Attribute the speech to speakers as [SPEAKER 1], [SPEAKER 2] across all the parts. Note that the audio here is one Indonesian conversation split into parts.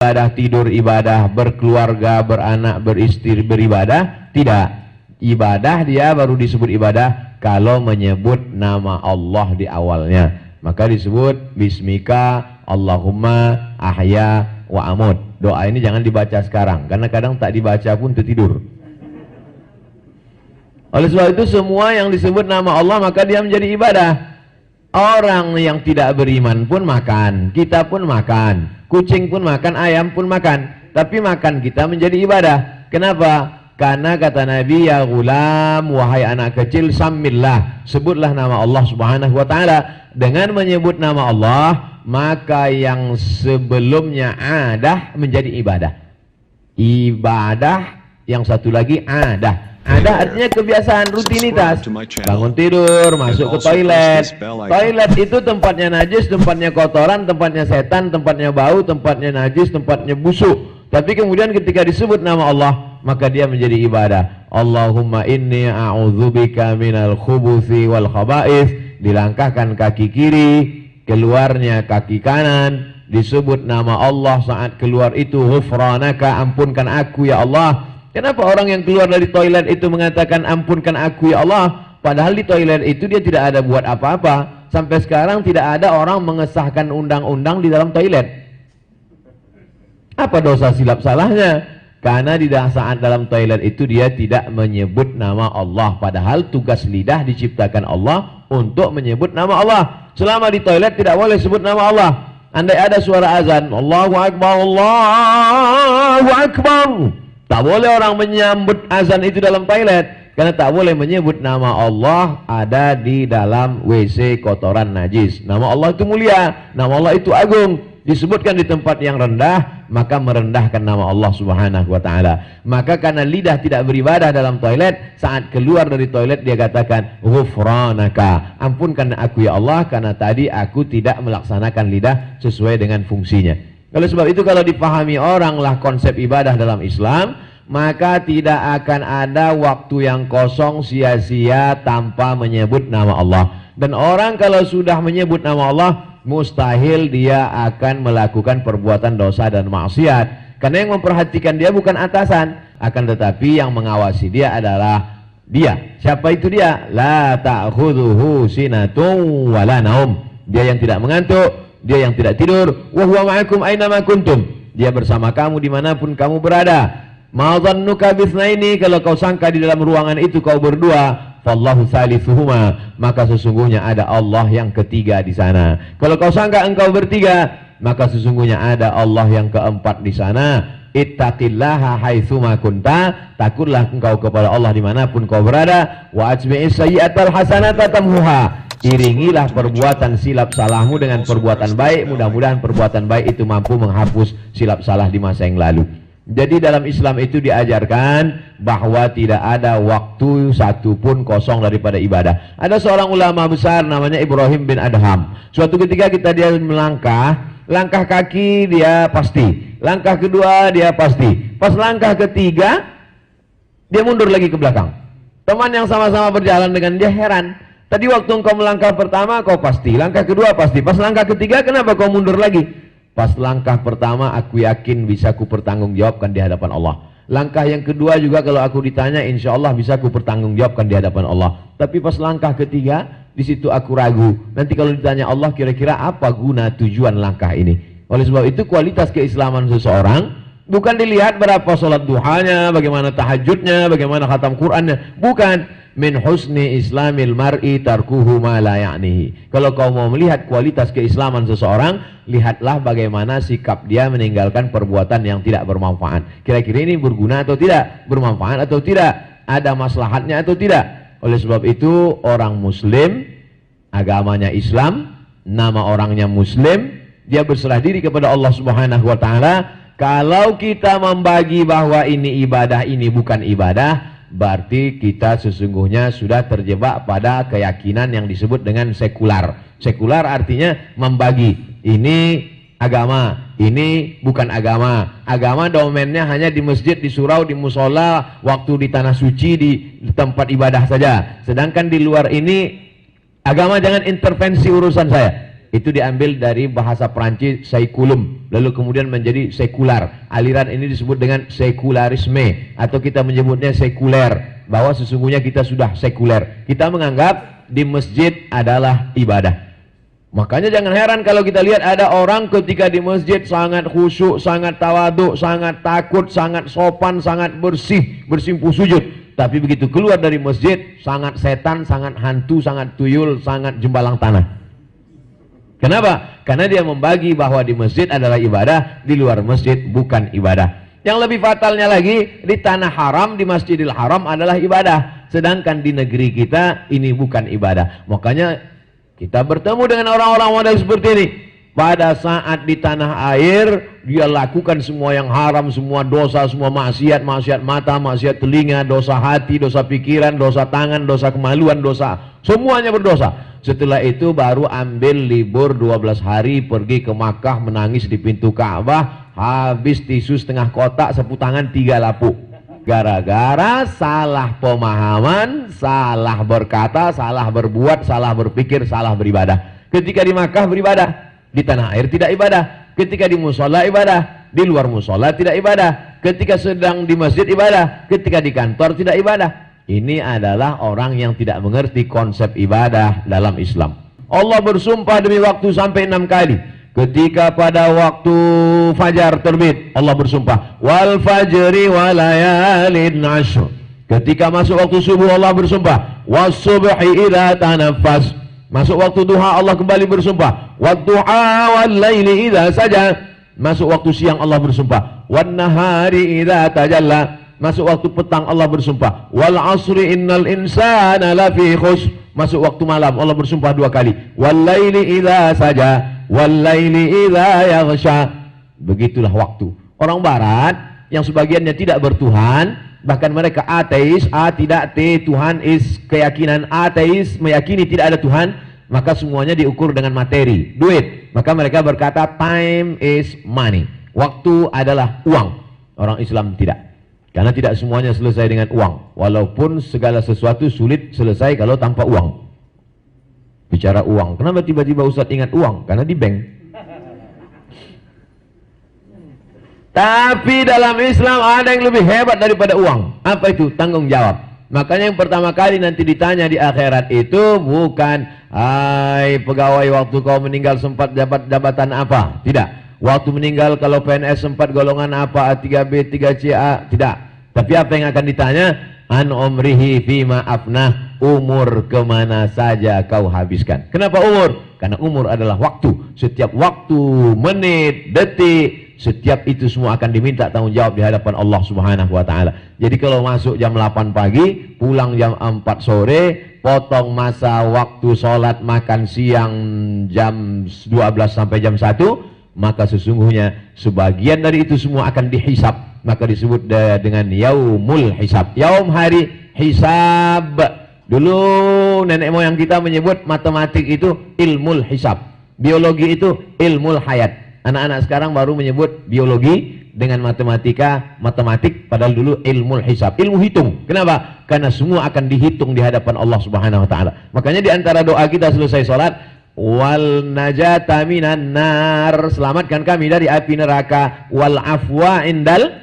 [SPEAKER 1] ibadah, tidur ibadah, berkeluarga, beranak, beristri, beribadah? Tidak. Ibadah dia baru disebut ibadah kalau menyebut nama Allah di awalnya. Maka disebut Bismika Allahumma ahya wa amut. Doa ini jangan dibaca sekarang, karena kadang tak dibaca pun tertidur. Oleh sebab itu semua yang disebut nama Allah maka dia menjadi ibadah. Orang yang tidak beriman pun makan, kita pun makan, kucing pun makan, ayam pun makan. Tapi makan kita menjadi ibadah. Kenapa? Karena kata Nabi, ya gulam, wahai anak kecil, sammillah, sebutlah nama Allah subhanahu wa ta'ala. Dengan menyebut nama Allah, maka yang sebelumnya adah menjadi ibadah. Ibadah, yang satu lagi adah. Ada artinya kebiasaan, rutinitas. Bangun tidur, masuk ke toilet. Toilet itu tempatnya najis, tempatnya kotoran, tempatnya setan, tempatnya bau, tempatnya najis, tempatnya busuk. Tapi kemudian ketika disebut nama Allah, maka dia menjadi ibadah. Allahumma inni a'udzubika minal khubuthi wal khaba'ith. Dilangkahkan kaki kiri, keluarnya kaki kanan. Disebut nama Allah saat keluar itu, ghufranaka, ampunkan aku ya Allah. Kenapa orang yang keluar dari toilet itu mengatakan ampunkan aku ya Allah? Padahal di toilet itu dia tidak ada buat apa-apa. Sampai sekarang tidak ada orang mengesahkan undang-undang di dalam toilet. Apa dosa silap salahnya? Karena di saat dalam toilet itu dia tidak menyebut nama Allah. Padahal tugas lidah diciptakan Allah untuk menyebut nama Allah. Selama di toilet tidak boleh sebut nama Allah. Andai ada suara azan, Allahu Akbar, Allahu Akbar, tak boleh orang menyambut azan itu dalam toilet, karena tak boleh menyebut nama Allah ada di dalam WC kotoran najis. Nama Allah itu mulia, nama Allah itu agung. Disebutkan di tempat yang rendah, maka merendahkan nama Allah subhanahu wa ta'ala. Maka karena lidah tidak beribadah dalam toilet, saat keluar dari toilet dia katakan ghufranaka, ampunkan aku ya Allah, karena tadi aku tidak melaksanakan lidah sesuai dengan fungsinya. Oleh sebab itu kalau dipahami oranglah konsep ibadah dalam Islam, maka tidak akan ada waktu yang kosong sia-sia tanpa menyebut nama Allah. Dan orang kalau sudah menyebut nama Allah, mustahil dia akan melakukan perbuatan dosa dan maksiat. Karena yang memperhatikan dia bukan atasan, akan tetapi yang mengawasi dia adalah dia. Siapa itu dia? La ta'khudhuhu sinatun wala naum. Dia yang tidak mengantuk, dia yang tidak tidur. Wa huwa ma'akum aina ma kuntum. Dia bersama kamu dimanapun kamu berada. Ma dhannuka bitsnaini, kalau kau sangka di dalam ruangan itu kau berdua, fallahu thalithuhuma, maka sesungguhnya ada Allah yang ketiga di sana. Kalau kau sangka engkau bertiga, maka sesungguhnya ada Allah yang keempat di sana. Ittaqillaha haitsuma kunta, takutlah engkau kepada Allah dimanapun kau berada. Wa atbi'is sayyi'atal hasanata tamhuha, iringilah perbuatan silap salahmu dengan perbuatan baik, mudah-mudahan perbuatan baik itu mampu menghapus silap salah di masa yang lalu. Jadi dalam Islam itu diajarkan bahwa tidak ada waktu satupun kosong daripada ibadah. Ada seorang ulama besar namanya Ibrahim bin Adham. Suatu ketika dia melangkah, langkah kaki dia pasti, langkah kedua dia pasti, pas langkah ketiga dia mundur lagi ke belakang. Teman yang sama-sama berjalan dengan dia heran, tadi waktu engkau melangkah pertama kau pasti, langkah kedua pasti, pas langkah ketiga kenapa kau mundur lagi? Pas langkah pertama aku yakin bisa ku pertanggungjawabkan di hadapan Allah. Langkah yang kedua juga kalau aku ditanya insya Allah bisa ku pertanggungjawabkan di hadapan Allah. Tapi pas langkah ketiga di situ aku ragu. Nanti kalau ditanya Allah kira-kira apa guna tujuan langkah ini? Oleh sebab itu kualitas keislaman seseorang bukan dilihat berapa sholat duhanya, bagaimana tahajudnya, bagaimana khatam Qur'annya. Bukan. Min husni islamil mar'i tarkuhu ma la ya'nihi. Kalau kau mau melihat kualitas keislaman seseorang, lihatlah bagaimana sikap dia meninggalkan perbuatan yang tidak bermanfaat. Kira-kira ini berguna atau tidak? Bermanfaat atau tidak? Ada maslahatnya atau tidak? Oleh sebab itu orang muslim, agamanya Islam, nama orangnya muslim, dia berserah diri kepada Allah subhanahu wa ta'ala. Kalau kita membagi bahwa ini ibadah, ini bukan ibadah, berarti kita sesungguhnya sudah terjebak pada keyakinan yang disebut dengan sekular. Sekular artinya membagi. Ini agama, ini bukan agama. Agama domainnya hanya di masjid, di surau, di musola, waktu di tanah suci, di tempat ibadah saja. Sedangkan di luar ini, agama jangan intervensi urusan saya. Itu diambil dari bahasa Prancis seculum, lalu kemudian menjadi sekular. Aliran ini disebut dengan sekularisme, atau kita menyebutnya sekuler, bahwa sesungguhnya kita sudah sekuler. Kita menganggap di masjid adalah ibadah. Makanya jangan heran kalau kita lihat ada orang ketika di masjid sangat khusyuk, sangat tawaduk, sangat takut, sangat sopan, sangat bersih, bersimpuh sujud. Tapi begitu keluar dari masjid, sangat setan, sangat hantu, sangat tuyul, sangat jembalang tanah. Kenapa? Karena dia membagi bahwa di masjid adalah ibadah, di luar masjid bukan ibadah. Yang lebih fatalnya lagi, di tanah haram, di Masjidil Haram adalah ibadah. Sedangkan di negeri kita, ini bukan ibadah. Makanya kita bertemu dengan orang-orang model seperti ini. Pada saat di tanah air, dia lakukan semua yang haram, semua dosa, semua maksiat, maksiat mata, maksiat telinga, dosa hati, dosa pikiran, dosa tangan, dosa kemaluan, dosa, semuanya berdosa. Setelah itu baru ambil libur 12 hari, pergi ke Makkah, menangis di pintu Ka'bah, habis tisu setengah kotak, sapu tangan 3 lapuk. Gara-gara salah pemahaman, salah berkata, salah berbuat, salah berpikir, salah beribadah. Ketika di Makkah beribadah, di tanah air tidak ibadah. Ketika di musola ibadah, di luar musola tidak ibadah. Ketika sedang di masjid ibadah, ketika di kantor tidak ibadah. Ini adalah orang yang tidak mengerti konsep ibadah dalam Islam. Allah bersumpah demi waktu sampai 6 kali. Ketika pada waktu fajar terbit, Allah bersumpah, wal fajri wa layalin ashr. Ketika masuk waktu subuh, Allah bersumpah, was subhi idza tanaffas. Masuk waktu duha, Allah kembali bersumpah, wad duha wal laili idza saja. Masuk waktu siang, Allah bersumpah, wan nahari idza tajalla. Masuk waktu petang, Allah bersumpah, wal asri innal insana lafi khusr. Masuk waktu malam, Allah bersumpah 2 kali, wal laili idza saja, wal laili idza yaghsha. Begitulah waktu. Orang barat yang sebagiannya tidak bertuhan, bahkan mereka ateis, A tidak, T Tuhan, is keyakinan ateis, meyakini tidak ada Tuhan, maka semuanya diukur dengan materi, duit. Maka mereka berkata time is money. Waktu adalah uang. Orang Islam tidak. Karena tidak semuanya selesai dengan uang. Walaupun segala sesuatu sulit selesai kalau tanpa uang. Bicara uang, kenapa tiba-tiba Ustaz ingat uang? Karena di bank. Tapi dalam Islam ada yang lebih hebat daripada uang. Apa itu? Tanggung jawab. Makanya yang pertama kali nanti ditanya di akhirat itu bukan, hai pegawai, waktu kau meninggal sempat jabat jabatan apa? Tidak. Waktu meninggal kalau PNS sempat golongan apa, A3B, 3CA, tidak. Tapi apa yang akan ditanya? An umrihi fima afnah, umur kemana saja kau habiskan. Kenapa umur? Karena umur adalah waktu. Setiap waktu, menit, detik, setiap itu semua akan diminta tanggung jawab di hadapan Allah Subhanahu wa taala. Jadi kalau masuk jam 8 pagi, pulang jam 4 sore, potong masa waktu sholat makan siang jam 12 sampai jam 1, maka sesungguhnya sebagian dari itu semua akan dihisab. Maka disebut dengan yaumul hisab. Yaum hari hisab. Dulu nenek moyang kita menyebut matematik itu ilmul hisab, biologi itu ilmul hayat. Anak-anak sekarang baru menyebut biologi dengan matematika, matematik, padahal dulu ilmul hisab, ilmu hitung. Kenapa? Karena semua akan dihitung di hadapan Allah Subhanahu wa taala. Makanya di antara doa kita selesai salat, wal najata minan nar, selamatkan kami dari api neraka, wal afwa indal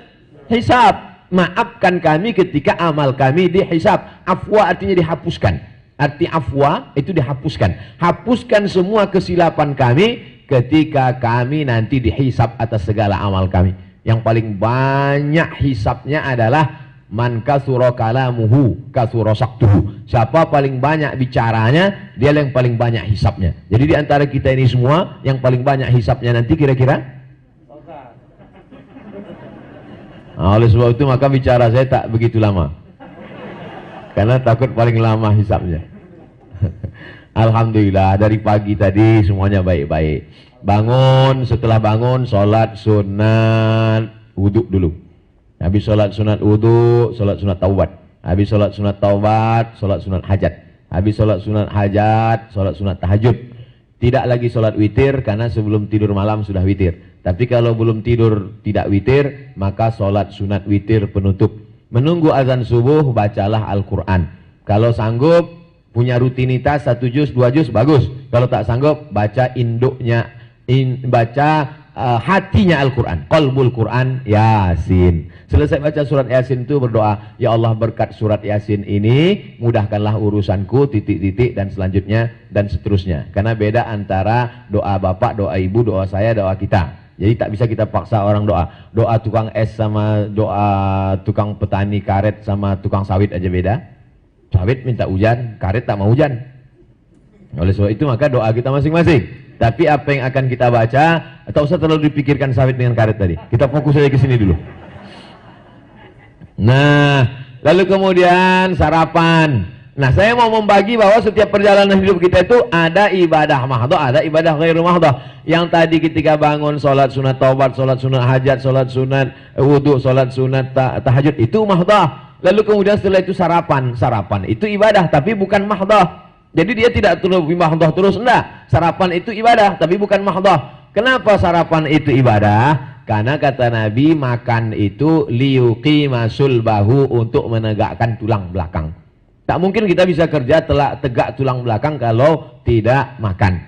[SPEAKER 1] hisab, maafkan kami ketika amal kami dihisab. Afwa artinya dihapuskan. Arti afwa itu dihapuskan. Hapuskan semua kesilapan kami ketika kami nanti dihisab atas segala amal kami. Yang paling banyak hisabnya adalah man kasura kalamuhu kasura saktuhu. Siapa paling banyak bicaranya, dia yang paling banyak hisabnya. Jadi di antara kita ini semua yang paling banyak hisabnya nanti kira-kira? Nah, oleh sebab itu maka bicara saya tak begitu lama. Karena takut paling lama hisabnya. Alhamdulillah dari pagi tadi semuanya baik-baik. Bangun, setelah bangun sholat sunat wudhu dulu. Habis sholat sunat wudhu, sholat sunat taubat. Habis sholat sunat taubat, sholat sunat hajat. Habis sholat sunat hajat, sholat sunat tahajud. Tidak lagi sholat witir karena sebelum tidur malam sudah witir. Tapi kalau belum tidur tidak witir, maka sholat sunat witir penutup. Menunggu azan subuh, bacalah Al-Quran. Kalau sanggup, Punya rutinitas 1 juz, 2 juz, bagus. Kalau tak sanggup, baca induknya, baca hatinya Al-Quran, qalbul Quran, Yasin. Selesai baca surat Yasin itu berdoa, ya Allah berkat surat Yasin ini mudahkanlah urusanku, titik-titik, dan selanjutnya dan seterusnya. Karena beda antara doa bapak, doa ibu, doa saya, doa kita. Jadi tak bisa kita paksa orang doa. Doa tukang es sama doa tukang petani karet sama tukang sawit aja beda. Sawit minta hujan, karet tak mau hujan. Oleh sebab itu maka doa kita masing-masing. Tapi apa yang akan kita baca, tak usah terlalu dipikirkan sawit dengan karet tadi. Kita fokus saja ke sini dulu. Nah, lalu kemudian sarapan. Nah, saya mau membagi bahwa setiap perjalanan hidup kita itu ada ibadah mahdhah, ada ibadah ghairu mahdhah. Yang tadi ketika bangun, sholat sunat taubat, sholat sunat hajat, sholat sunat wudhu, sholat sunat tahajud, itu mahdhah. Lalu kemudian setelah itu sarapan. Sarapan itu ibadah, tapi bukan mahdhah. Jadi dia tidak terus mahdhah terus, enggak. Sarapan itu ibadah, tapi bukan mahdhah. Kenapa sarapan itu ibadah? Karena kata Nabi, makan itu liyuqima sulbahu, untuk menegakkan tulang belakang. Tak mungkin kita bisa kerja tegak tulang belakang kalau tidak makan.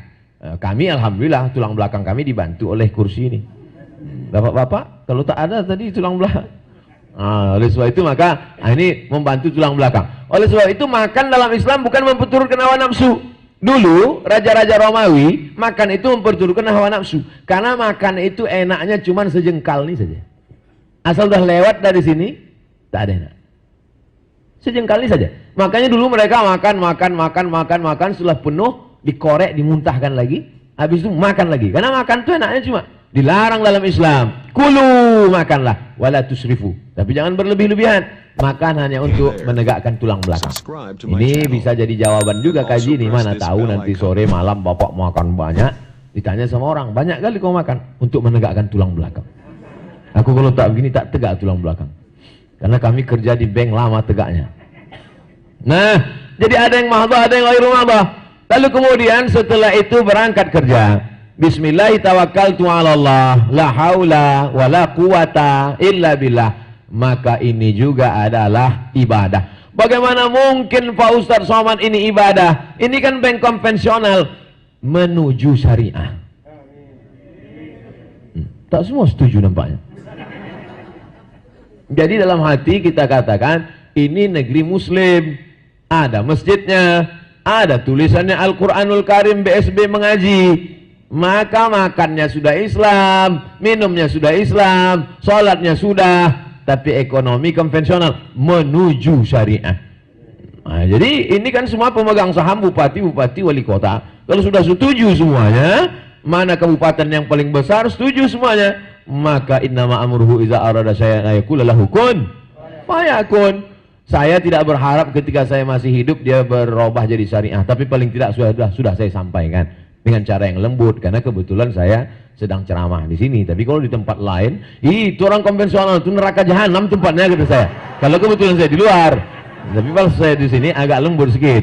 [SPEAKER 1] Kami alhamdulillah tulang belakang kami dibantu oleh kursi ini. Bapak-bapak, kalau tak ada tadi tulang belakang. Oleh sebab itu maka ini membantu tulang belakang. Oleh sebab itu makan dalam Islam bukan memperturutkan hawa nafsu. Dulu raja-raja Romawi makan itu memperturutkan hawa nafsu. Karena makan itu enaknya cuma sejengkal ini saja. Asal udah lewat dari sini tak ada enak. Sejengkal ini saja. Makanya dulu mereka makan setelah penuh dikorek, dimuntahkan lagi. Habis itu makan lagi. Karena makan itu enaknya cuma dilarang dalam Islam. Kulu, makanlah, wala tusrifu. Tapi jangan berlebih-lebihan. Makan hanya untuk menegakkan tulang belakang. Ini bisa jadi jawaban juga kaji ini. Mana tahu nanti sore malam bapak makan banyak, ditanya sama orang, banyak kali kau makan untuk menegakkan tulang belakang. Aku kalau tak begini tak tegak tulang belakang. Karena kami kerja di bank lama tegaknya. Nah, jadi ada yang mahdhah, ada yang ghairu mahdhah. Lalu kemudian setelah itu berangkat kerja. Bismillahirrahmanirrahim, la haula wa la quwata illa billah. Maka ini juga adalah ibadah. Bagaimana mungkin Pak Ustadz Somad ini ibadah? Ini kan bank konvensional menuju syariah. Tak semua setuju nampaknya. Jadi dalam hati kita katakan ini negeri muslim, ada masjidnya, ada tulisannya Al-Quranul Karim, BSB mengaji. Maka makannya sudah Islam, minumnya sudah Islam, sholatnya sudah, tapi ekonomi konvensional menuju syariah. Nah, jadi ini kan semua pemegang saham, bupati, wali kota. Kalau sudah setuju semuanya, mana kabupaten yang paling besar setuju semuanya, maka innama amruhu iza arada syai'an ayaqula lahu kun fayakun. Saya tidak berharap ketika saya masih hidup dia berubah jadi syariah, tapi paling tidak sudah saya sampaikan dengan cara yang lembut, karena kebetulan saya sedang ceramah di sini. Tapi kalau di tempat lain, itu orang konvensional, itu neraka jahanam tempatnya, kata saya. Kalau kebetulan saya di luar, tapi kalau saya di sini agak lembut sedikit.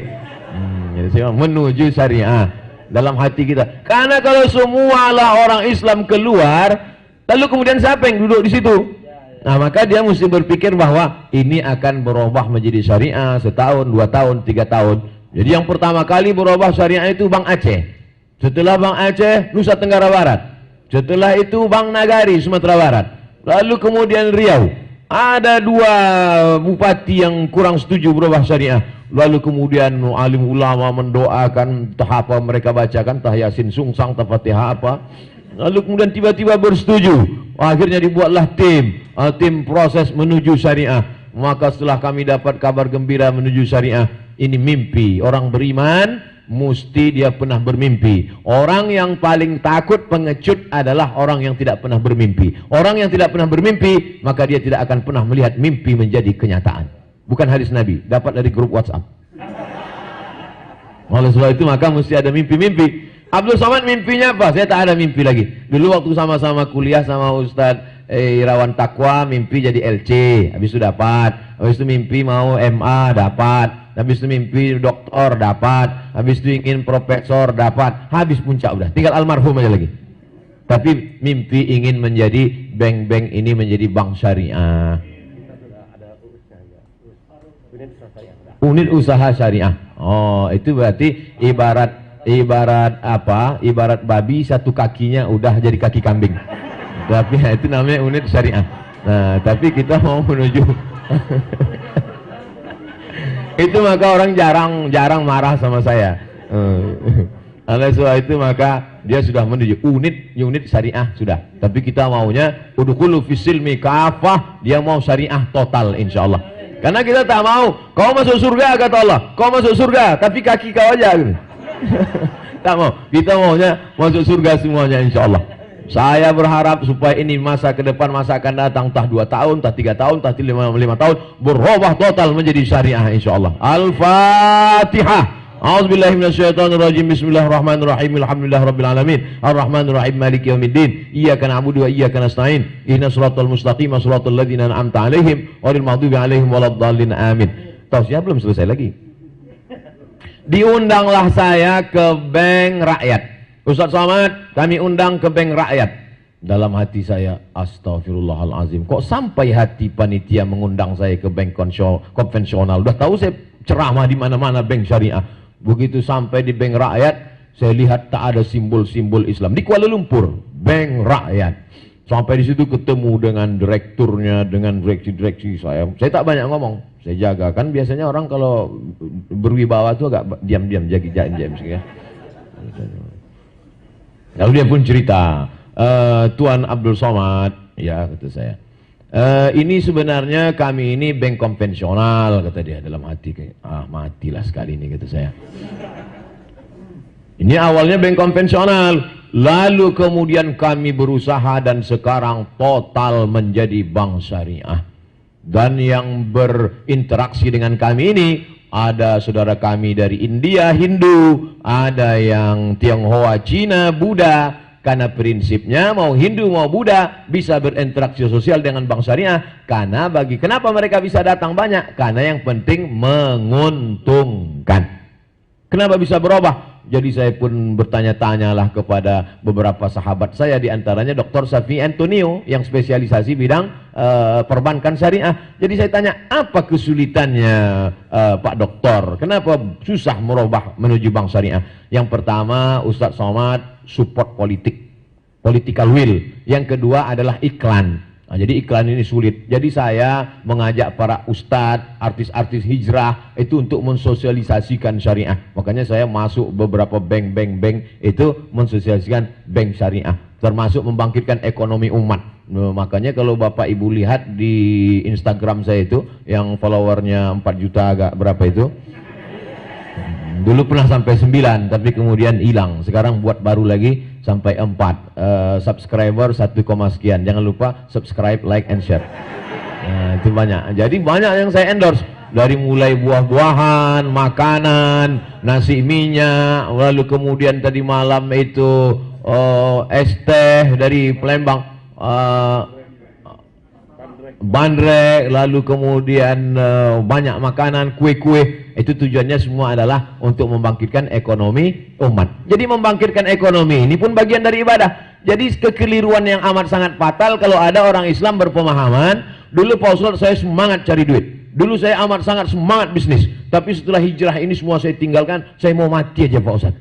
[SPEAKER 1] Jadi saya menuju syariah dalam hati kita. Karena kalau semualah orang Islam keluar, lalu kemudian siapa yang duduk di situ? Nah, maka dia mesti berpikir bahwa ini akan berubah menjadi syariah setahun, 2 tahun, 3 tahun. Jadi yang pertama kali berubah syariah itu Bang Aceh. Setelah Bang Aceh, Nusa Tenggara Barat. Setelah itu Bang Nagari, Sumatera Barat. Lalu kemudian Riau. Ada 2 bupati yang kurang setuju berubah syariah. Lalu kemudian alim ulama mendoakan, entah apa mereka bacakan, entah Yasin Sungsang, entah Fatihah apa. Lalu kemudian tiba-tiba bersetuju. Akhirnya dibuatlah tim proses menuju syariah. Maka setelah kami dapat kabar gembira menuju syariah, ini mimpi. Orang beriman mesti dia pernah bermimpi. Orang yang paling takut pengecut adalah orang yang tidak pernah bermimpi. Orang yang tidak pernah bermimpi, maka dia tidak akan pernah melihat mimpi menjadi kenyataan. Bukan hadis Nabi, dapat dari grup WhatsApp. Oleh sebab itu maka mesti ada mimpi-mimpi. Abdul Somad mimpinya apa? Saya tak ada mimpi lagi. Dulu waktu sama-sama kuliah sama Ustadz Irawan Takwa, mimpi jadi LC, habis itu dapat. Habis itu mimpi mau MA, dapat. Habis itu mimpi doktor, dapat. Habis itu ingin profesor, dapat. Habis puncak udah, tinggal almarhum aja lagi. Tapi mimpi ingin menjadi bank-bank ini menjadi bank syariah. Unit usaha syariah. Oh, itu berarti ibarat apa? Ibarat babi satu kakinya udah jadi kaki kambing. Tapi itu namanya unit syariah. Nah, tapi kita mau menuju itu, maka orang jarang marah sama saya. Oleh sebab itu maka dia sudah menuju unit syariah sudah. Tapi kita maunya udkhulu fisilmi kafah, dia mau syariah total insyaallah. Karena kita tak mau kau masuk surga kata Allah, kau masuk surga tapi kaki kau aja gitu. Tak mau. Kita maunya masuk surga semuanya insyaallah. Saya berharap supaya ini masa ke depan, masa akan datang, entah 2 tahun, entah 3 tahun, entah 5 tahun, berubah total menjadi syariah insyaallah. Al-Fatihah. A'udzubillahi minasyaitonirrajim. Bismillahirrahmanirrahim. Alhamdulillahirabbil alamin. Arrahmanirrahim. Maliki yaumiddin. Iyyaka na'budu wa iyyaka nasta'in. Ihdinas shiratal mustaqim, shiratal ladzina an'amta 'alaihim ghairil maghdubi 'alaihim waladdallin. Amin. Tausiah belum selesai lagi. Diundanglah saya ke Bank Rakyat. Ustaz Somad, kami undang ke Bank Rakyat. Dalam hati saya, astagfirullahalazim, kok sampai hati panitia mengundang saya ke bank konvensional? Udah tahu saya ceramah di mana-mana bank syariah. Begitu sampai di Bank Rakyat, saya lihat tak ada simbol-simbol Islam. Di Kuala Lumpur, Bank Rakyat. Sampai di situ ketemu dengan direkturnya, dengan direksi-direksi saya. Saya tak banyak ngomong, saya jaga. Kan biasanya orang kalau berwibawa itu agak diam-diam, jaga-jaga ya. Lalu dia pun cerita, Tuan Abdul Somad, ya kata saya, ini sebenarnya kami ini bank konvensional, kata dia. Dalam hati kayak, matilah sekali ini, kata saya. Ini awalnya bank konvensional, lalu kemudian kami berusaha dan sekarang total menjadi bank syariah. Dan yang berinteraksi dengan kami ini ada saudara kami dari India, Hindu, ada yang Tionghoa, Cina, Buddha. Karena prinsipnya mau Hindu mau Buddha bisa berinteraksi sosial dengan bank syariah. Karena kenapa mereka bisa datang banyak? Karena yang penting menguntungkan. Kenapa bisa berubah? Jadi saya pun bertanya-tanyalah kepada beberapa sahabat saya, diantaranya Dr. Safi Antonio yang spesialisasi bidang perbankan syariah. Jadi saya tanya, apa kesulitannya Pak Doktor? Kenapa susah merubah menuju bank syariah? Yang pertama, Ustadz Somad, support politik, political will. Yang kedua adalah iklan. Nah, jadi iklan ini sulit. Jadi saya mengajak para ustadz, artis-artis hijrah itu untuk mensosialisasikan syariah. Makanya saya masuk beberapa bank itu mensosialisasikan bank syariah, termasuk membangkitkan ekonomi umat. Nah, makanya kalau Bapak Ibu lihat di Instagram saya itu yang followernya 4 juta agak berapa itu, dulu pernah sampai 9 tapi kemudian hilang. Sekarang buat baru lagi sampai 4. Subscriber 1, sekian. Jangan lupa subscribe, like, and share. Nah, itu banyak. Jadi banyak yang saya endorse. Dari mulai buah-buahan, makanan, nasi minyak, lalu kemudian tadi malam itu es teh dari Palembang, bandrek, lalu kemudian banyak makanan, kue-kue. Itu tujuannya semua adalah untuk membangkitkan ekonomi umat. Jadi membangkitkan ekonomi ini pun bagian dari ibadah. Jadi kekeliruan yang amat sangat fatal kalau ada orang Islam berpemahaman, dulu Pak Ustadz saya semangat cari duit, dulu saya amat sangat semangat bisnis, tapi setelah hijrah ini semua saya tinggalkan, saya mau mati aja Pak Ustadz.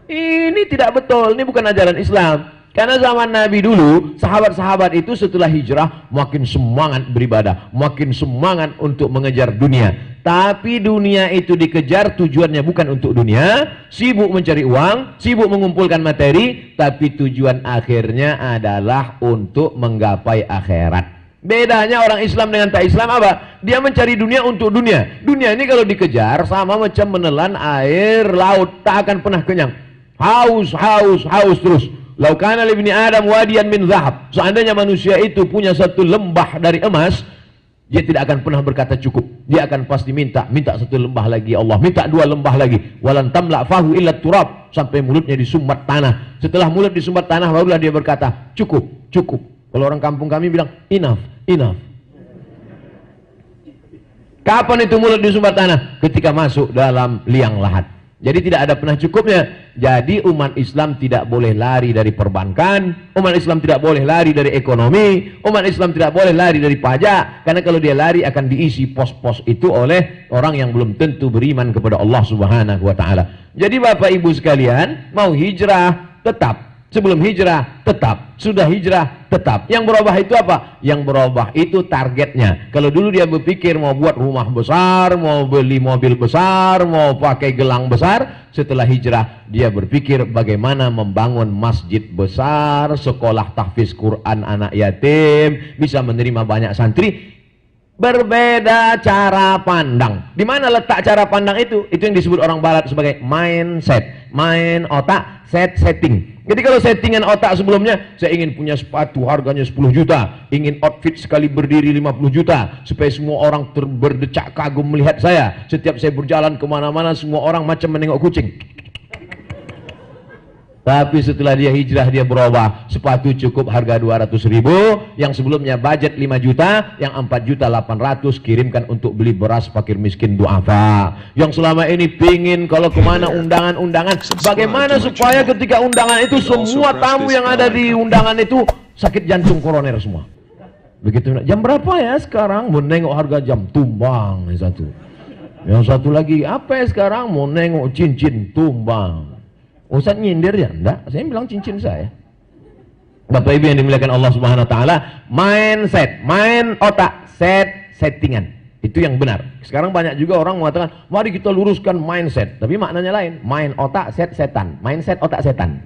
[SPEAKER 1] Ini tidak betul, ini bukan ajaran Islam. Karena zaman Nabi dulu, sahabat-sahabat itu setelah hijrah makin semangat beribadah, makin semangat untuk mengejar dunia. Tapi dunia itu dikejar tujuannya bukan untuk dunia, sibuk mencari uang, sibuk mengumpulkan materi, tapi tujuan akhirnya adalah untuk menggapai akhirat. Bedanya orang Islam dengan tak Islam apa? Dia mencari dunia untuk dunia. Dunia ini kalau dikejar sama macam menelan air laut, tak akan pernah kenyang. Haus, haus, haus terus. Lau kana li ibni Adam wadiyan min zahab. Seandainya manusia itu punya satu lembah dari emas, dia tidak akan pernah berkata cukup. Dia akan pasti minta satu lembah lagi ya Allah, minta 2 lembah lagi. Walan tamla fahu illa turab, sampai mulutnya disumbat tanah. Setelah mulut disumbat tanah barulah dia berkata cukup, cukup. Kalau orang kampung kami bilang enough, enough. Kapan itu mulut disumbat tanah? Ketika masuk dalam liang lahat. Jadi tidak ada pernah cukupnya. Jadi umat Islam tidak boleh lari dari perbankan, umat Islam tidak boleh lari dari ekonomi, umat Islam tidak boleh lari dari pajak. Karena kalau dia lari akan diisi pos-pos itu oleh orang yang belum tentu beriman kepada Allah Subhanahu wa taala. Jadi Bapak Ibu sekalian, mau hijrah tetap. Sebelum hijrah tetap, sudah hijrah tetap. Yang berubah itu apa? Yang berubah itu targetnya. Kalau dulu dia berpikir mau buat rumah besar, mau beli mobil besar, mau pakai gelang besar, setelah hijrah dia berpikir bagaimana membangun masjid besar, sekolah tahfiz Quran anak yatim, bisa menerima banyak santri. Berbeda cara pandang. Di mana letak cara pandang itu? Itu yang disebut orang barat sebagai mindset. Main otak, setting. Jadi kalau settingan otak sebelumnya, saya ingin punya sepatu harganya 10 juta, ingin outfit sekali berdiri 50 juta, supaya semua orang berdecak kagum melihat saya. Setiap saya berjalan kemana-mana, semua orang macam menengok kucing. Tapi setelah dia hijrah dia berubah, sepatu cukup harga 200.000, yang sebelumnya budget 5 juta, yang 4.800.000 kirimkan untuk beli beras fakir miskin duafa. Yang selama ini pingin kalau kemana undangan-undangan, bagaimana supaya ketika undangan itu semua tamu yang ada di undangan itu sakit jantung koroner semua. Begitu, jam berapa ya sekarang? Mau nengok harga jam, tumbang yang satu. Yang satu lagi, apa ya sekarang? Mau nengok cincin, tumbang. Ustaz nyindir ya? Enggak, saya bilang cincin saya. Bapak Ibu yang dimuliakan Allah Subhanahu wa taala, mindset, main otak, settingan. Itu yang benar. Sekarang banyak juga orang mengatakan, mari kita luruskan mindset, tapi maknanya lain. Main otak, setan. Mindset, otak, setan.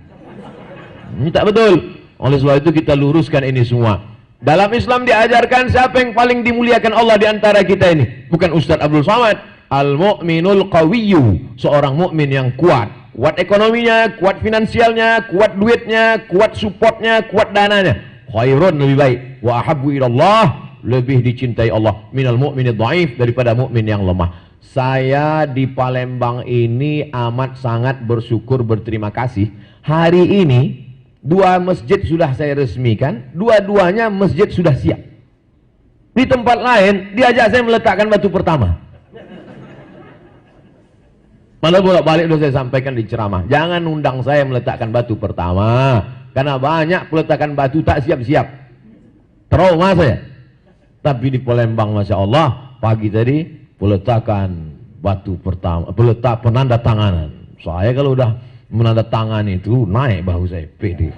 [SPEAKER 1] Ini tak betul. Oleh sebab itu kita luruskan ini semua. Dalam Islam diajarkan siapa yang paling dimuliakan Allah di antara kita ini? Bukan Ustaz Abdul Somad. Al-mu'minul qawiyyu, seorang mukmin yang kuat. Kuat ekonominya, kuat finansialnya, kuat duitnya, kuat supportnya, kuat dananya. Khairun, lebih baik. Wa ahabbu ilallah, lebih dicintai Allah. Minal mu'minid dhaif, daripada mukmin yang lemah. Saya di Palembang ini amat sangat bersyukur, berterima kasih. Hari ini 2 masjid sudah saya resmikan, dua-duanya masjid sudah siap. Di tempat lain diajak saya meletakkan batu pertama. Malah bolak-balik sudah saya sampaikan di ceramah, jangan undang saya meletakkan batu pertama, karena banyak peletakan batu tak siap-siap, trauma saya. Tapi di Palembang, Masya Allah, pagi tadi peletakan batu pertama, penanda tanganan. Saya kalau udah menanda tangan itu naik bahu saya, pede.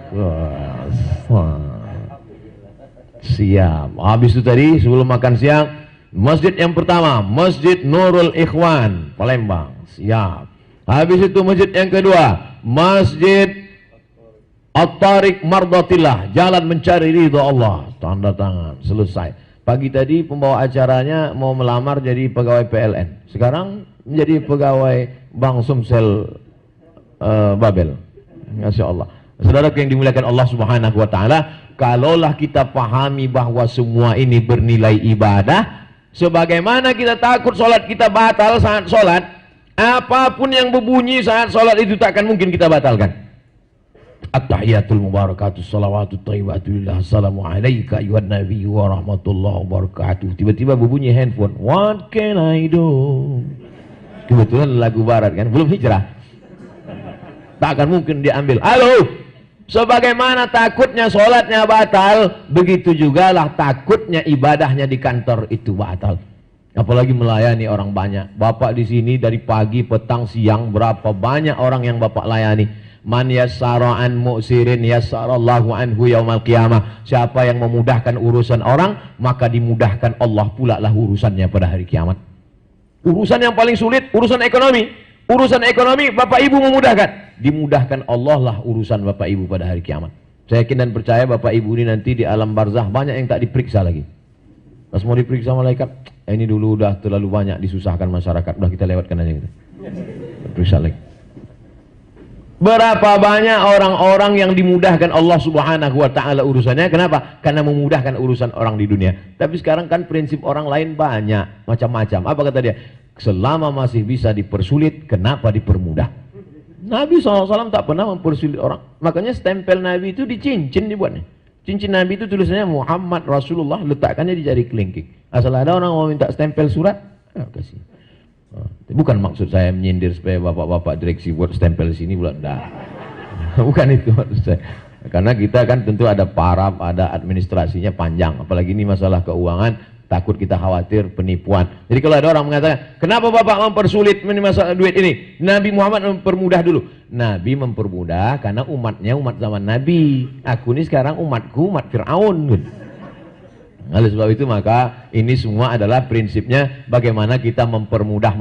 [SPEAKER 1] Siap. Habis itu tadi sebelum makan siang, masjid yang pertama, Masjid Nurul Ikhwan, Palembang. Siap. Habis itu masjid yang kedua, Masjid At-Tariq Mardatillah, jalan mencari ridha Allah. Tanda tangan, selesai. Pagi tadi pembawa acaranya mau melamar jadi pegawai PLN. Sekarang menjadi pegawai Bank Sumsel Babel. Masya Allah. Saudara yang dimuliakan Allah Subhanahu wa taala, kalaulah kita pahami bahwa semua ini bernilai ibadah, sebagaimana kita takut sholat kita batal saat sholat, apapun yang berbunyi saat sholat itu tak akan mungkin kita batalkan. At-tahiyatul mubarakatuh salawatut thayyibatuillah assalamu alayka ayuhan nabi wa rahmatullahi wabarakatuh. Tiba-tiba berbunyi handphone, what can I do? Kebetulan lagu barat kan, belum hijrah, tak akan mungkin diambil. Halo. Sebagaimana takutnya sholatnya batal, begitu jugalah takutnya ibadahnya di kantor itu batal. Apalagi melayani orang banyak. Bapak di sini dari pagi, petang, siang, berapa banyak orang yang Bapak layani. Man yassara an mu'sirin yassarallahu anhu yaumal qiyamah. Siapa yang memudahkan urusan orang, maka dimudahkan Allah pula lah urusannya pada hari kiamat. Urusan yang paling sulit, urusan ekonomi. Urusan ekonomi Bapak Ibu memudahkan, dimudahkan Allah lah urusan Bapak Ibu pada hari kiamat. Saya yakin dan percaya Bapak Ibu ini nanti di alam barzah banyak yang tak diperiksa lagi. Pas mau diperiksa malaikat, ini dulu udah terlalu banyak disusahkan masyarakat, udah kita lewatkan aja gitu. Periksa lagi. Berapa banyak orang-orang yang dimudahkan Allah Subhanahu wa taala urusannya? Kenapa? Karena memudahkan urusan orang di dunia. Tapi sekarang kan prinsip orang lain banyak, macam-macam. Apa kata dia? Selama masih bisa dipersulit, kenapa dipermudah? Nabi SAW tak pernah mempersulit orang. Makanya stempel Nabi itu di cincin dibuatnya. Cincin Nabi itu tulisannya Muhammad Rasulullah, letakkannya di jari kelingking. Asal ada orang mau minta stempel surat, kasih. Bukan maksud saya menyindir supaya bapak-bapak direksi buat stempel sini buat enggak. Bukan itu maksud saya. Karena kita kan tentu ada paraf, ada administrasinya panjang. Apalagi ini masalah keuangan, takut kita khawatir penipuan. Jadi kalau ada orang mengatakan, kenapa bapak mempersulit masalah duit ini? Nabi Muhammad mempermudah dulu. Nabi mempermudah karena umatnya umat zaman Nabi. Aku ini sekarang umatku umat Fir'aun. Oleh sebab itu maka ini semua adalah prinsipnya bagaimana kita mempermudah.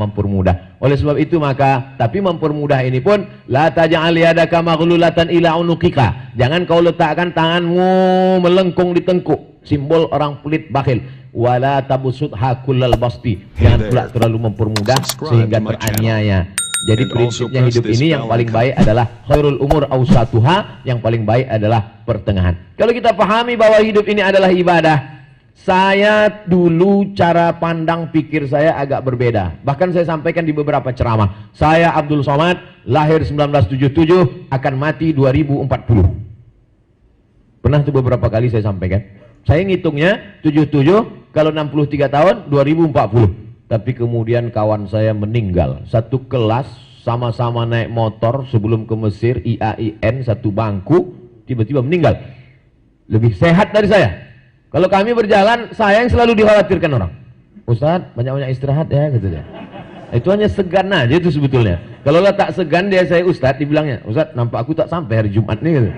[SPEAKER 1] Oleh sebab itu maka tapi mempermudah ini pun la taj'al yadaka maghlulatan ila unuqika. Jangan kau letakkan tanganmu melengkung di tengkuk, simbol orang pelit bakhil. Wala tabsutha kullal basti. Jangan pula terlalu mempermudah sehingga teraniaya. Jadi prinsipnya hidup ini yang paling baik adalah khairul umur awsatuha, yang paling baik adalah pertengahan. Kalau kita pahami bahwa hidup ini adalah ibadah, saya dulu cara pandang pikir saya agak berbeda. Bahkan saya sampaikan di beberapa ceramah. Saya Abdul Somad, lahir 1977, akan mati 2040. Pernah itu beberapa kali saya sampaikan. Saya ngitungnya 77, kalau 63 tahun 2040. Tapi kemudian kawan saya meninggal. Satu kelas, sama-sama naik motor sebelum ke Mesir, IAIN, satu bangku, tiba-tiba meninggal. Lebih sehat dari saya. Kalau kami berjalan, saya yang selalu dikhawatirkan orang. Ustaz, banyak-banyak istirahat ya, gitu ya. Itu hanya segan aja itu sebetulnya. Kalau tak segan dia saya Ustaz, dibilangnya, Ustaz, nampak aku tak sampai hari Jumat nih, gitu.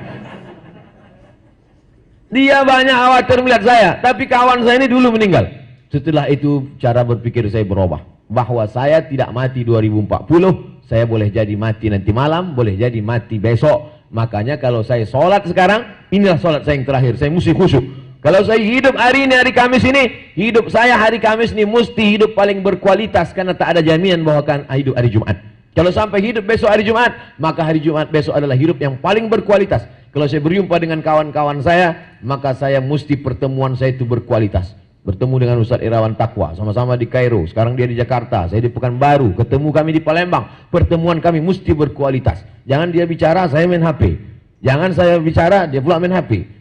[SPEAKER 1] Dia banyak khawatir melihat saya, tapi kawan saya ini dulu meninggal. Setelah itu cara berpikir saya berubah. Bahwa saya tidak mati 2040, saya boleh jadi mati nanti malam, boleh jadi mati besok. Makanya kalau saya sholat sekarang, inilah sholat saya yang terakhir, saya mesti khusyuk. Kalau saya hidup hari ini, hari Kamis ini, hidup saya hari Kamis ini mesti hidup paling berkualitas, karena tak ada jaminan bahwa akan hidup hari Jumat. Kalau sampai hidup besok hari Jumat, maka hari Jumat besok adalah hidup yang paling berkualitas. Kalau saya berjumpa dengan kawan-kawan saya, maka saya mesti pertemuan saya itu berkualitas. Bertemu dengan Ustaz Irawan Taqwa, sama-sama di Kairo, sekarang dia di Jakarta, saya di Pekanbaru, ketemu kami di Palembang, pertemuan kami mesti berkualitas. Jangan dia bicara, saya main HP. Jangan saya bicara, dia pula main HP.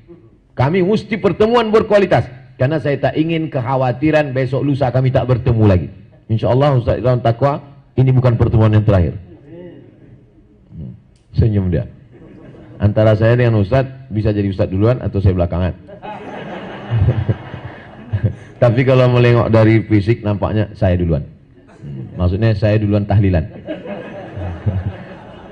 [SPEAKER 1] Kami mesti pertemuan berkualitas, karena saya tak ingin kekhawatiran besok lusa kami tak bertemu lagi. InsyaAllah Ustaz Irawan Taqwa, ini bukan pertemuan yang terakhir. Senyum dia. Antara saya dengan Ustaz, bisa jadi Ustaz duluan atau saya belakangan. Tapi kalau melengok dari fisik nampaknya saya duluan. Maksudnya saya duluan tahlilan.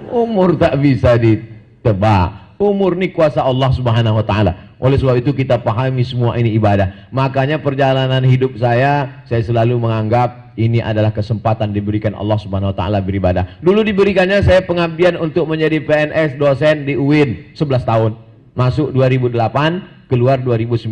[SPEAKER 1] Umur tak bisa ditebak. Umur ini kuasa Allah Subhanahu wa taala. Oleh sebab itu kita pahami semua ini ibadah. Makanya perjalanan hidup saya selalu menganggap ini adalah kesempatan diberikan Allah Subhanahu wa taala beribadah. Dulu diberikannya saya pengabdian untuk menjadi PNS dosen di UIN 11 tahun. Masuk 2008, keluar 2019.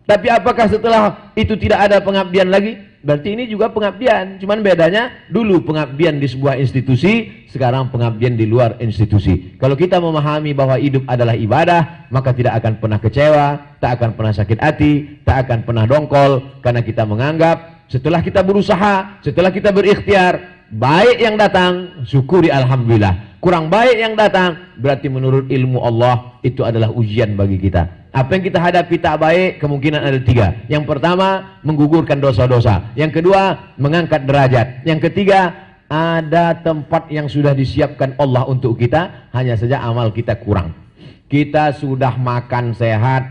[SPEAKER 1] Tapi apakah setelah itu tidak ada pengabdian lagi? Berarti ini juga pengabdian. Cuman bedanya dulu pengabdian di sebuah institusi, sekarang pengabdian di luar institusi. Kalau kita memahami bahwa hidup adalah ibadah, maka tidak akan pernah kecewa, tak akan pernah sakit hati, tak akan pernah dongkol, karena kita menganggap setelah kita berusaha, setelah kita berikhtiar, baik yang datang, syukuri alhamdulillah. Kurang baik yang datang, berarti menurut ilmu Allah itu adalah ujian bagi kita. Apa yang kita hadapi tak baik, kemungkinan ada 3. Yang pertama, menggugurkan dosa-dosa. Yang kedua, mengangkat derajat. Yang ketiga, ada tempat yang sudah disiapkan Allah untuk kita, hanya saja amal kita kurang. Kita sudah makan sehat,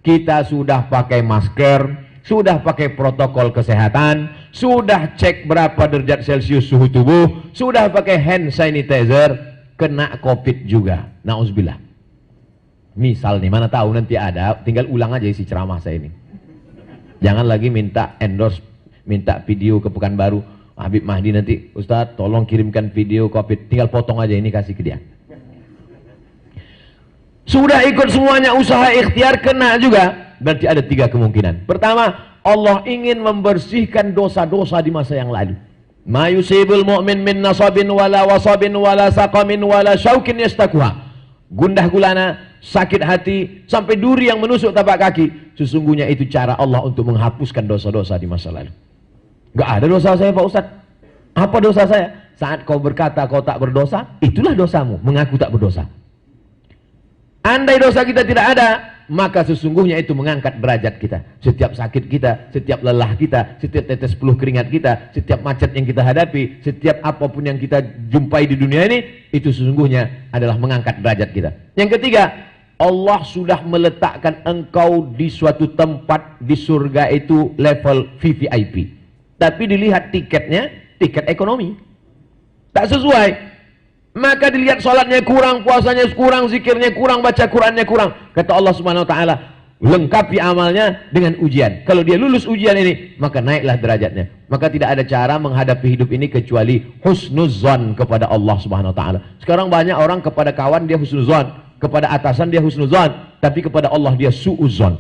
[SPEAKER 1] kita sudah pakai masker, sudah pakai protokol kesehatan, sudah cek berapa derajat Celcius suhu tubuh, sudah pakai hand sanitizer, kena COVID juga. Nauzubillah. Misal nih, mana tahu nanti ada, tinggal ulang aja isi ceramah saya ini. Jangan lagi minta endorse, minta video ke Pekanbaru. Habib Mahdi nanti, Ustadz tolong kirimkan video COVID, tinggal potong aja ini kasih ke dia. Sudah ikut semuanya usaha ikhtiar, kena juga. Berarti ada 3 kemungkinan. Pertama, Allah ingin membersihkan dosa-dosa di masa yang lalu. Ma yusibul mu'min min nasabin wala wasabin wala saqamin wala syaukin yastakuha. Gundah gulana, sakit hati, sampai duri yang menusuk tapak kaki. Sesungguhnya itu cara Allah untuk menghapuskan dosa-dosa di masa lalu. Gak ada dosa saya Pak Ustadz. Apa dosa saya? Saat kau berkata kau tak berdosa, itulah dosamu, mengaku tak berdosa. Andai dosa kita tidak ada, maka sesungguhnya itu mengangkat derajat kita. Setiap sakit kita, setiap lelah kita, setiap tetes peluh keringat kita, setiap macet yang kita hadapi, setiap apapun yang kita jumpai di dunia ini, itu sesungguhnya adalah mengangkat derajat kita. Yang ketiga, Allah sudah meletakkan engkau di suatu tempat di surga itu level VVIP. Tapi dilihat tiketnya, tiket ekonomi. Tak sesuai. Maka dilihat sholatnya kurang, puasanya kurang, zikirnya kurang, baca Qurannya kurang. Kata Allah Subhanahu wa taala, lengkapi amalnya dengan ujian. Kalau dia lulus ujian ini, maka naiklah derajatnya. Maka tidak ada cara menghadapi hidup ini kecuali husnuzon kepada Allah Subhanahu wa taala. Sekarang banyak orang kepada kawan dia husnuzon, kepada atasan dia husnuzon, tapi kepada Allah dia suuzon.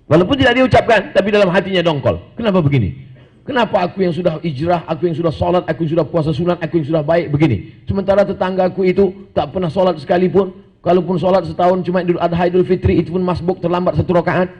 [SPEAKER 1] Walaupun tidak diucapkan, tapi dalam hatinya dongkol. Kenapa begini? Kenapa aku yang sudah hijrah, aku yang sudah sholat, aku yang sudah puasa sunat, aku yang sudah baik begini? Sementara tetanggaku itu tak pernah sholat sekalipun. Kalaupun sholat setahun cuma Idul Adha, Idul Fitri, itu pun masbuk terlambat 1 rakaat.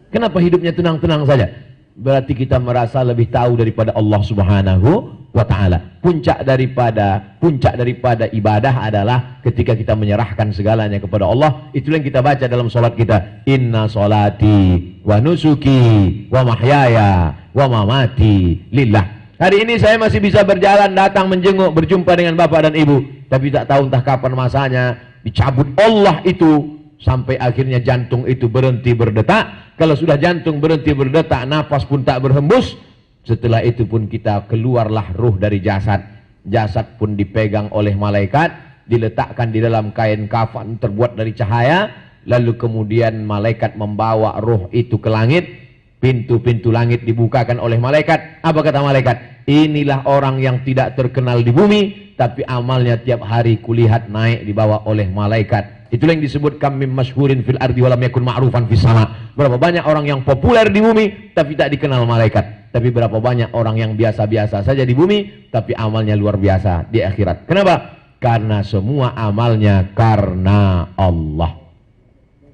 [SPEAKER 1] Kenapa hidupnya tenang-tenang saja? Berarti kita merasa lebih tahu daripada Allah Subhanahu wa ta'ala. Puncak daripada ibadah adalah ketika kita menyerahkan segalanya kepada Allah. Itulah yang kita baca dalam sholat kita. Inna sholati wa nusuki wa mahyaya wa mamati lillah. Hari ini saya masih bisa berjalan, datang, menjenguk, berjumpa dengan bapak dan ibu, tapi tak tahu entah kapan masanya dicabut Allah itu, sampai akhirnya jantung itu berhenti berdetak. Kalau sudah jantung berhenti berdetak, nafas pun tak berhembus. Setelah itu pun kita keluarlah ruh dari jasad. Jasad pun dipegang oleh malaikat, diletakkan di dalam kain kafan terbuat dari cahaya. Lalu kemudian malaikat membawa ruh itu ke langit. Pintu-pintu langit dibukakan oleh malaikat. Apa kata malaikat? Inilah orang yang tidak terkenal di bumi, tapi amalnya tiap hari kulihat naik dibawa oleh malaikat. Itulah yang disebut kam mim masyhurin fil ardi walam yakun ma'rufan fis sama. Berapa banyak orang yang populer di bumi tapi tak dikenal malaikat. Tapi berapa banyak orang yang biasa-biasa saja di bumi tapi amalnya luar biasa di akhirat. Kenapa? Karena semua amalnya karena Allah.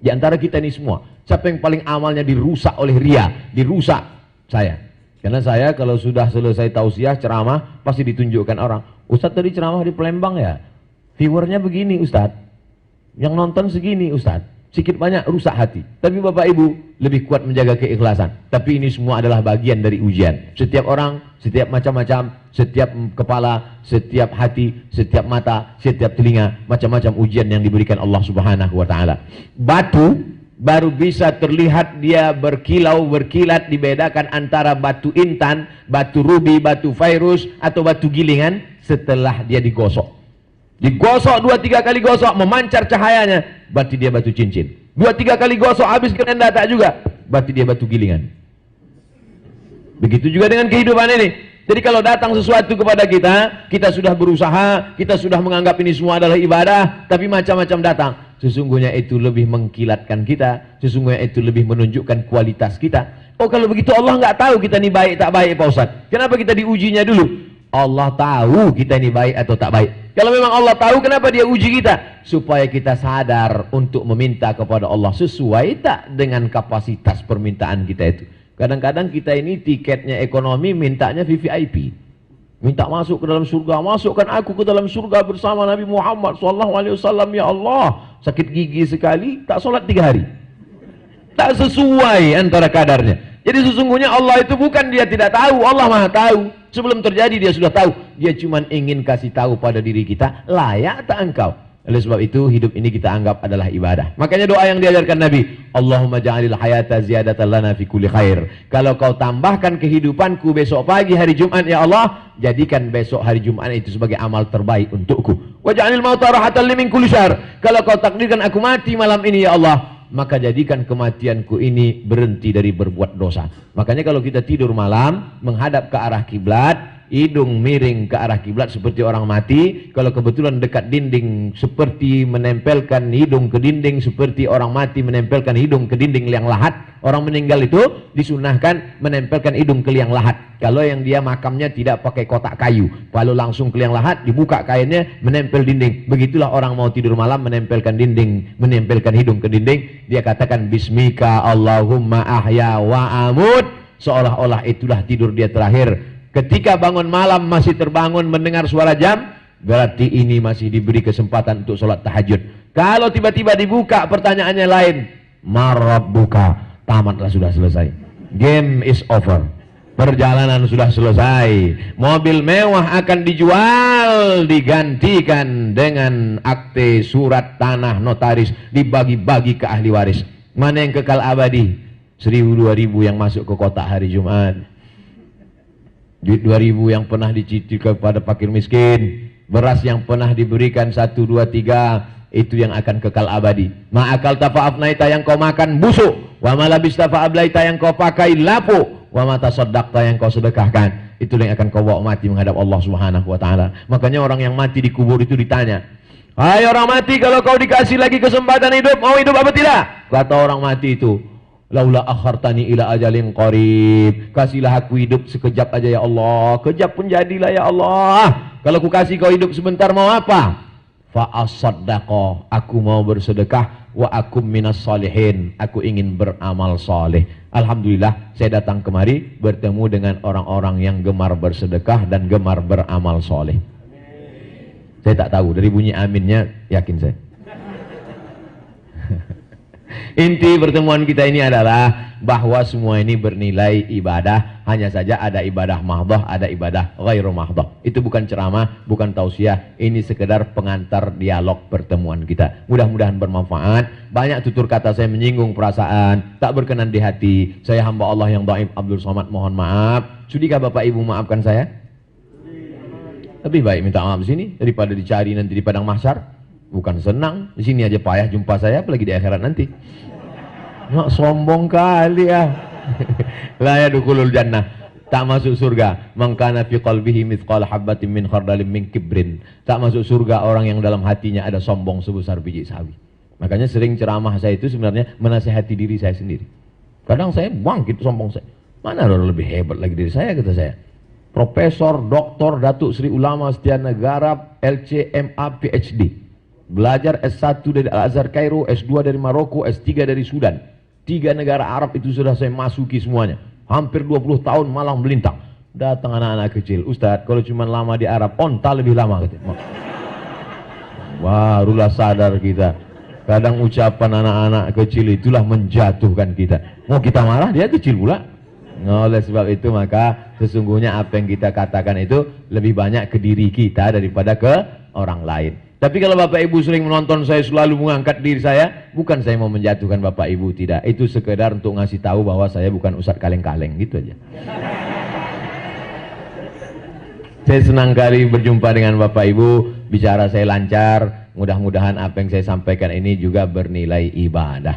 [SPEAKER 1] Di antara kita ini semua, siapa yang paling amalnya dirusak oleh ria? Dirusak saya. Karena saya kalau sudah selesai tausiah ceramah pasti ditunjukkan orang. Ustadz tadi ceramah di Palembang ya, viewernya begini Ustadz, yang nonton segini Ustadz, sedikit banyak rusak hati. Tapi Bapak Ibu lebih kuat menjaga keikhlasan. Tapi ini semua adalah bagian dari ujian. Setiap orang, setiap macam-macam, setiap kepala, setiap hati, setiap mata, setiap telinga, macam-macam ujian yang diberikan Allah Subhanahu wa ta'ala. Batu baru bisa terlihat dia berkilau, berkilat, dibedakan antara batu intan, batu rubi, batu virus, atau batu gilingan setelah dia digosok. Digosok 2-3 kali gosok, memancar cahayanya, berarti dia batu cincin. 2-3 kali gosok, habis kena data juga, berarti dia batu gilingan. Begitu juga dengan kehidupan ini. Jadi kalau datang sesuatu kepada kita, kita sudah berusaha, kita sudah menganggap ini semua adalah ibadah, tapi macam-macam datang. Sesungguhnya itu lebih mengkilatkan kita, sesungguhnya itu lebih menunjukkan kualitas kita. Oh kalau begitu Allah nggak tahu kita ini baik tak baik Pak Ustadz. Kenapa kita diujinya dulu? Allah tahu kita ini baik atau tak baik. Kalau memang Allah tahu, kenapa dia uji kita? Supaya kita sadar untuk meminta kepada Allah sesuai tak dengan kapasitas permintaan kita itu. Kadang-kadang kita ini tiketnya ekonomi, mintanya VVIP. Minta masuk ke dalam surga, masukkan aku ke dalam surga bersama Nabi Muhammad SAW. Ya Allah, sakit gigi sekali, tak sholat 3 hari. Tak sesuai antara kadarnya. Jadi sesungguhnya Allah itu bukan dia tidak tahu, Allah maha tahu. Sebelum terjadi dia sudah tahu. Dia cuma ingin kasih tahu pada diri kita, layak tak engkau? Oleh sebab itu hidup ini kita anggap adalah ibadah. Makanya doa yang diajarkan Nabi, Allahumma ja'alil hayata ziyadatan lana fi kulli khair. Kalau kau tambahkan kehidupanku besok pagi hari Jumat ya Allah, jadikan besok hari Jumat itu sebagai amal terbaik untukku. Wa ja'alil mauta rahatan li min kulli syarr. Kalau kau takdirkan aku mati malam ini ya Allah, maka jadikan kematianku ini berhenti dari berbuat dosa. Makanya kalau kita tidur malam menghadap ke arah kiblat, hidung miring ke arah kiblat seperti orang mati. Kalau kebetulan dekat dinding, seperti menempelkan hidung ke dinding, seperti orang mati menempelkan hidung ke dinding liang lahat. Orang meninggal itu disunahkan menempelkan hidung ke liang lahat. Kalau yang dia makamnya tidak pakai kotak kayu, kalau langsung ke liang lahat, dibuka kainnya, menempel dinding. Begitulah orang mau tidur malam menempelkan dinding, menempelkan hidung ke dinding. Dia katakan Bismika Allahumma ahya wa amut, seolah-olah itulah tidur dia terakhir. Ketika bangun malam masih terbangun mendengar suara jam, berarti ini masih diberi kesempatan untuk sholat tahajud. Kalau tiba-tiba dibuka pertanyaannya lain, marabbuka. Tamatlah, sudah selesai. Game is over. Perjalanan sudah selesai. Mobil mewah akan dijual, digantikan dengan akte surat tanah notaris, dibagi-bagi ke ahli waris. Mana yang kekal abadi? 1.000-2.000 yang masuk ke kotak hari Jumat. Duit 2.000 yang pernah dicicil kepada fakir miskin. Beras yang pernah diberikan 1, 2, 3, itu yang akan kekal abadi. Ma'akal tafa'afnaita yang kau makan busuk. Wa malabis tafa'ablaita yang kau pakai lapuk. Wa mata soddakta yang kau sedekahkan, itu yang akan kau bawa mati menghadap Allah Subhanahu wa ta'ala. Makanya orang yang mati di kubur itu ditanya, hai orang mati, kalau kau dikasih lagi kesempatan hidup, mau hidup apa tidak? Kata orang mati itu, laula akhartani ila ajalin qarib, kasihlah aku hidup sekejap aja ya Allah. Kejap pun jadilah ya Allah. Kalau ku kasih kau hidup sebentar, mau apa? Fa asaddaqo, aku mau bersedekah. Wa akum minas salihin, aku ingin beramal saleh. Alhamdulillah, saya datang kemari bertemu dengan orang-orang yang gemar bersedekah dan gemar beramal saleh. Saya tak tahu, dari bunyi aminnya yakin saya. Inti pertemuan kita ini adalah bahwa semua ini bernilai ibadah. Hanya saja ada ibadah mahdhah, ada ibadah ghairu mahdhah. Itu bukan ceramah, bukan tausiah. Ini sekedar pengantar dialog pertemuan kita. Mudah-mudahan bermanfaat. Banyak tutur kata saya menyinggung perasaan, tak berkenan di hati. Saya hamba Allah yang dhaif Abdul Somad, mohon maaf. Sudikah Bapak Ibu maafkan saya? Lebih baik minta maaf di sini daripada dicari nanti di padang mahsyar. Bukan senang, di sini aja payah jumpa saya, apalagi di akhirat nanti. Nak sombong kali ya. La yadkhulul jannah, tak masuk surga. Man kana fi qalbihi mithqal habatin min khardalin min kibrin. Tak masuk surga orang yang dalam hatinya ada sombong sebesar biji sawi. Makanya sering ceramah saya itu sebenarnya menasihati diri saya sendiri. Kadang saya bangkit sombong saya. Mana orang lebih hebat lagi dari saya, kata saya. Profesor, Doktor, Datuk Sri Ulama Setia Negara, LCMA, PhD. Belajar S1 dari Al-Azhar Kairo, S2 dari Maroko, S3 dari Sudan. 3 negara Arab itu sudah saya masuki semuanya. Hampir 20 tahun malang melintang. Datang anak-anak kecil, Ustadz, kalau cuma lama di Arab, onta lebih lama. Barulah sadar kita. Kadang ucapan anak-anak kecil itulah menjatuhkan kita. Mau kita marah, dia kecil pula. Oleh sebab itu maka sesungguhnya apa yang kita katakan itu lebih banyak ke diri kita daripada ke orang lain. Tapi kalau Bapak Ibu sering menonton saya selalu mengangkat diri saya, bukan saya mau menjatuhkan Bapak Ibu, tidak. Itu sekedar untuk ngasih tahu bahwa saya bukan ustadz kaleng-kaleng, gitu aja. Saya senang kali berjumpa dengan Bapak Ibu, bicara saya lancar, mudah-mudahan apa yang saya sampaikan ini juga bernilai ibadah.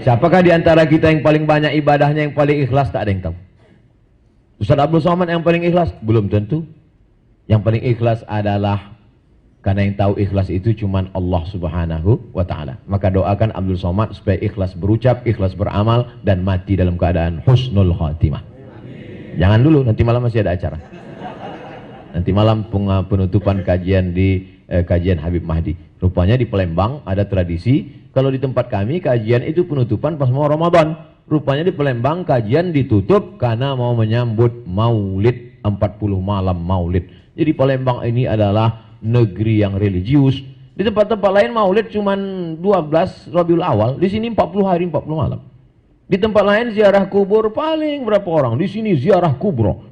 [SPEAKER 1] Siapakah di antara kita yang paling banyak ibadahnya, yang paling ikhlas? Tak ada yang tahu. Ustaz Abdul Somad yang paling ikhlas? Belum tentu. Yang paling ikhlas adalah, karena yang tahu ikhlas itu cuma Allah Subhanahu wa ta'ala. Maka doakan Abdul Somad supaya ikhlas berucap, ikhlas beramal, dan mati dalam keadaan husnul khatimah. Jangan dulu, nanti malam masih ada acara. Nanti malam penutupan kajian di kajian Habib Mahdi. Rupanya di Palembang ada tradisi, kalau di tempat kami kajian itu penutupan pas mau Ramadan. Rupanya di Palembang kajian ditutup karena mau menyambut Maulid, 40 malam Maulid. Jadi Palembang ini adalah negeri yang religius. Di tempat-tempat lain Maulid cuma 12 Rabiul Awal, di sini 40 hari 40 malam. Di tempat lain ziarah kubur paling berapa orang, di sini ziarah kubro.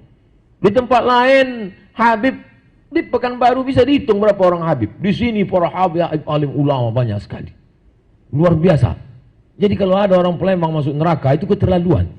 [SPEAKER 1] Di tempat lain Habib di Pekanbaru bisa dihitung berapa orang Habib. Di sini para Habib alim ulama banyak sekali. Luar biasa. Jadi kalau ada orang Palembang masuk neraka itu keterlaluan.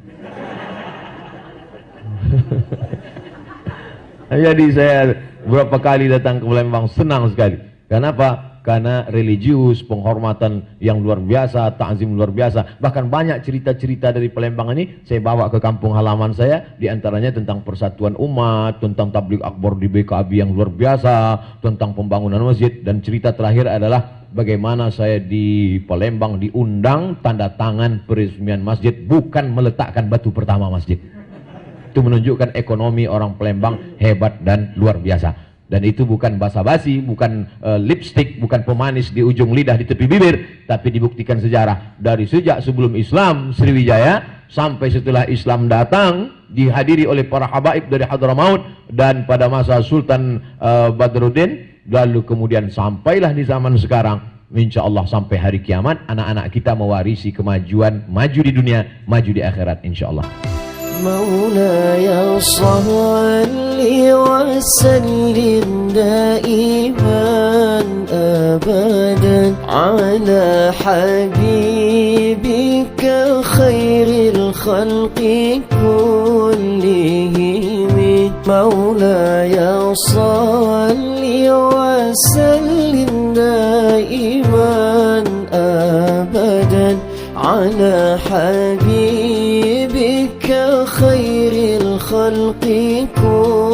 [SPEAKER 1] Jadi saya berapa kali datang ke Palembang senang sekali. Kenapa? Karena religius, penghormatan yang luar biasa, ta'zim luar biasa. Bahkan banyak cerita-cerita dari Palembang ini saya bawa ke kampung halaman saya. Di antaranya tentang persatuan umat, tentang tabligh akbar di BKB yang luar biasa, tentang pembangunan masjid. Dan cerita terakhir adalah bagaimana saya di Palembang diundang tanda tangan peresmian masjid, bukan meletakkan batu pertama masjid. Itu menunjukkan ekonomi orang Palembang hebat dan luar biasa. Dan itu bukan basa-basi, bukan lipstick, bukan pemanis di ujung lidah di tepi bibir, tapi dibuktikan sejarah. Dari sejak sebelum Islam Sriwijaya sampai setelah Islam datang, dihadiri oleh para habaib dari Hadramaut, dan pada masa Sultan Badruddin, lalu kemudian sampailah di zaman sekarang. InsyaAllah sampai hari kiamat anak-anak kita mewarisi kemajuan, maju di dunia, maju di akhirat insyaAllah.
[SPEAKER 2] مولاي صل وسلم دائما أبدا على حبيبك خير الخلق كلهم مولاي صل وسلم دائما أبدا على حبيبك خير الخلق كلهم